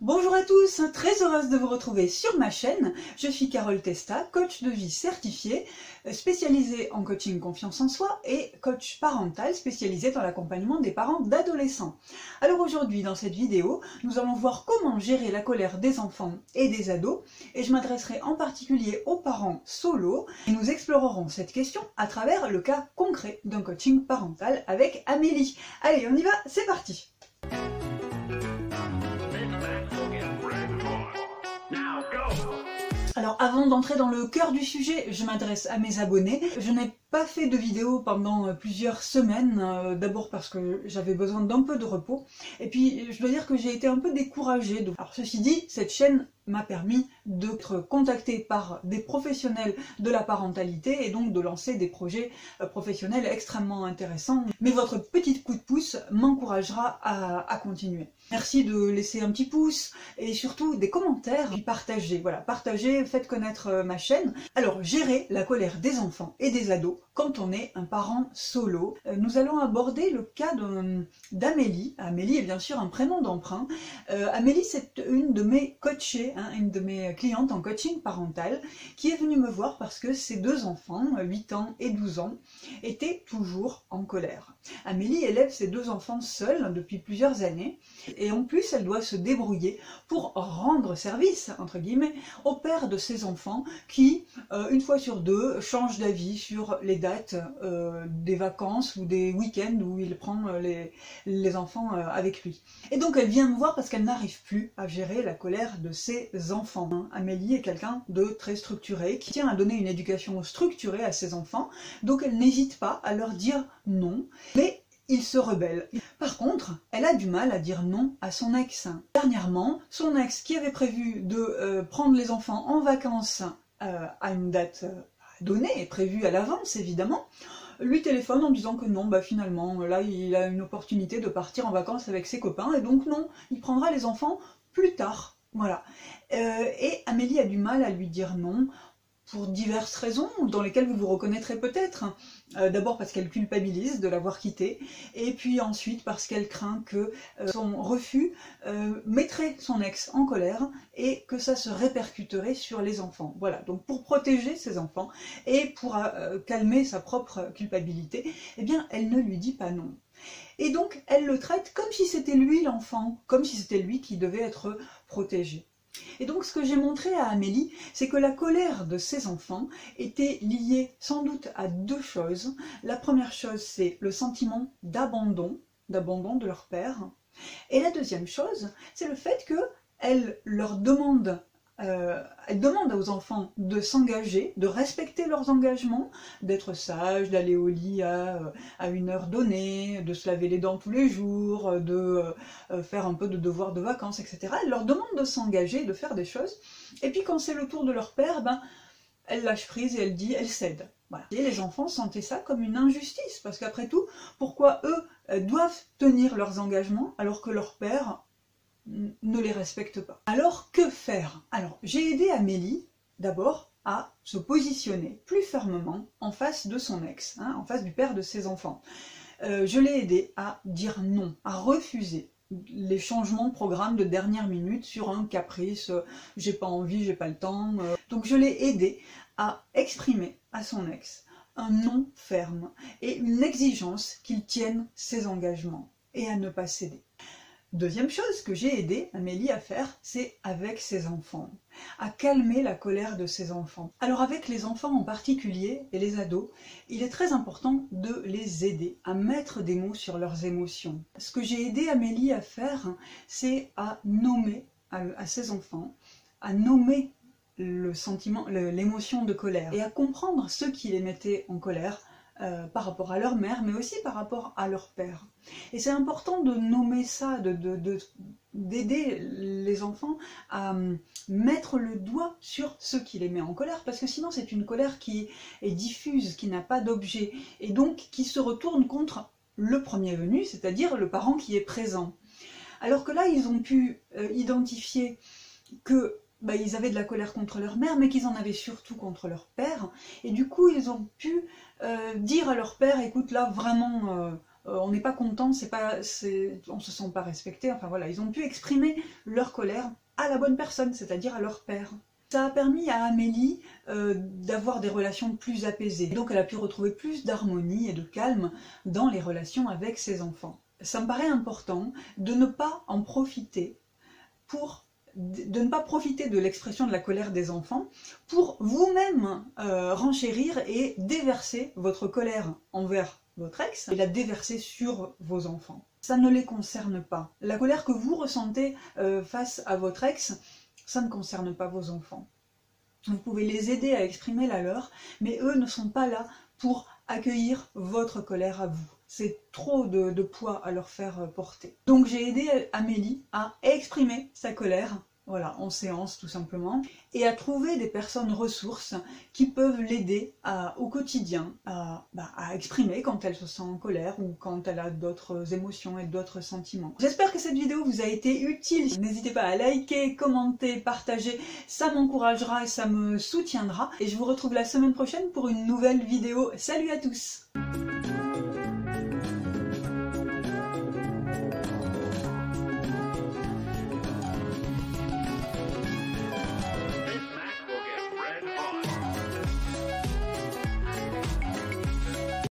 Bonjour à tous, très heureuse de vous retrouver sur ma chaîne. Je suis Carole Testa, coach de vie certifiée, spécialisée en coaching confiance en soi et coach parental spécialisée dans l'accompagnement des parents d'adolescents. Alors aujourd'hui, dans cette vidéo, nous allons voir comment gérer la colère des enfants et des ados, et je m'adresserai en particulier aux parents solo, et nous explorerons cette question à travers le cas concret d'un coaching parental avec Amélie. Allez, on y va, c'est parti! Alors avant d'entrer dans le cœur du sujet, je m'adresse à mes abonnés. Je n'ai pas fait de vidéo pendant plusieurs semaines, d'abord parce que j'avais besoin d'un peu de repos, et puis je dois dire que j'ai été un peu découragée. Alors ceci dit, cette chaîne m'a permis d'être contactée par des professionnels de la parentalité et donc de lancer des projets professionnels extrêmement intéressants. Mais votre petit coup de pouce m'encouragera à continuer. Merci de laisser un petit pouce et surtout des commentaires, puis partagez. Voilà, partagez, faites connaître ma chaîne. Alors, gérer la colère des enfants et des ados quand on est un parent solo. Nous allons aborder le cas d'Amélie. Amélie est bien sûr un prénom d'emprunt. Amélie, c'est une de mes coachées, une de mes clientes en coaching parental, qui est venue me voir parce que ses deux enfants, 8 ans et 12 ans, étaient toujours en colère. Amélie élève ses deux enfants seule depuis plusieurs années, et en plus elle doit se débrouiller pour rendre service, entre guillemets, au père de ses enfants qui, une fois sur deux, change d'avis sur les dates des vacances ou des week-ends où il prend les enfants avec lui. Et donc elle vient me voir parce qu'elle n'arrive plus à gérer la colère de ses enfants. Amélie est quelqu'un de très structuré, qui tient à donner une éducation structurée à ses enfants, donc elle n'hésite pas à leur dire non, mais il se rebelle. Par contre, elle a du mal à dire non à son ex. Dernièrement, son ex, qui avait prévu de prendre les enfants en vacances à une date donnée et prévue à l'avance évidemment, lui téléphone en disant que non, finalement, là il a une opportunité de partir en vacances avec ses copains et donc non, il prendra les enfants plus tard. Voilà. Et Amélie a du mal à lui dire non, pour diverses raisons, dans lesquelles vous vous reconnaîtrez peut-être. D'abord parce qu'elle culpabilise de l'avoir quitté, et puis ensuite parce qu'elle craint que son refus mettrait son ex en colère, et que ça se répercuterait sur les enfants. Voilà, donc pour protéger ses enfants, et pour calmer sa propre culpabilité, eh bien elle ne lui dit pas non. Et donc elle le traite comme si c'était lui l'enfant, comme si c'était lui qui devait être protégé. Et donc ce que j'ai montré à Amélie, c'est que la colère de ses enfants était liée sans doute à deux choses. La première chose, c'est le sentiment d'abandon de leur père. Et la deuxième chose, c'est le fait qu'elle leur demande, elle demande aux enfants de s'engager, de respecter leurs engagements, d'être sages, d'aller au lit à une heure donnée, de se laver les dents tous les jours, de faire un peu de devoirs de vacances, etc. Elle leur demande de s'engager, de faire des choses, et puis quand c'est le tour de leur père, elle lâche prise et elle cède. Voilà. Et les enfants sentaient ça comme une injustice, parce qu'après tout, pourquoi eux doivent tenir leurs engagements alors que leur père ne les respecte pas. Alors que faire? Alors j'ai aidé Amélie d'abord à se positionner plus fermement en face de son ex, en face du père de ses enfants. Je l'ai aidé à dire non, à refuser les changements de programme de dernière minute sur un caprice, j'ai pas envie, j'ai pas le temps. Donc je l'ai aidé à exprimer à son ex un non ferme et une exigence qu'il tienne ses engagements et à ne pas céder. Deuxième chose que j'ai aidé Amélie à faire, c'est avec ses enfants, à calmer la colère de ses enfants. Alors avec les enfants en particulier, et les ados, il est très important de les aider à mettre des mots sur leurs émotions. Ce que j'ai aidé Amélie à faire, c'est à nommer à ses enfants, à nommer le sentiment, l'émotion de colère, et à comprendre ce qui les mettait en colère, par rapport à leur mère, mais aussi par rapport à leur père. Et c'est important de nommer ça, d'aider les enfants à mettre le doigt sur ce qui les met en colère, parce que sinon c'est une colère qui est diffuse, qui n'a pas d'objet, et donc qui se retourne contre le premier venu, c'est-à-dire le parent qui est présent. Alors que là, ils ont pu identifier que ils avaient de la colère contre leur mère, mais qu'ils en avaient surtout contre leur père, et du coup ils ont pu dire à leur père, écoute là vraiment on n'est pas content, on se sent pas respecté, enfin voilà, ils ont pu exprimer leur colère à la bonne personne, c'est-à-dire à leur père. Ça a permis à Amélie d'avoir des relations plus apaisées. Donc elle a pu retrouver plus d'harmonie et de calme dans les relations avec ses enfants. Ça me paraît important de ne pas en profiter de ne pas profiter de l'expression de la colère des enfants pour vous-même renchérir et déverser votre colère envers votre ex et la déverser sur vos enfants. Ça ne les concerne pas. La colère que vous ressentez face à votre ex, ça ne concerne pas vos enfants. Vous pouvez les aider à exprimer la leur, mais eux ne sont pas là pour accueillir votre colère à vous. C'est trop de poids à leur faire porter. Donc j'ai aidé Amélie à exprimer sa colère, voilà, en séance tout simplement, et à trouver des personnes ressources qui peuvent l'aider au quotidien à exprimer quand elle se sent en colère ou quand elle a d'autres émotions et d'autres sentiments. J'espère que cette vidéo vous a été utile. N'hésitez pas à liker, commenter, partager, ça m'encouragera et ça me soutiendra. Et je vous retrouve la semaine prochaine pour une nouvelle vidéo. Salut à tous!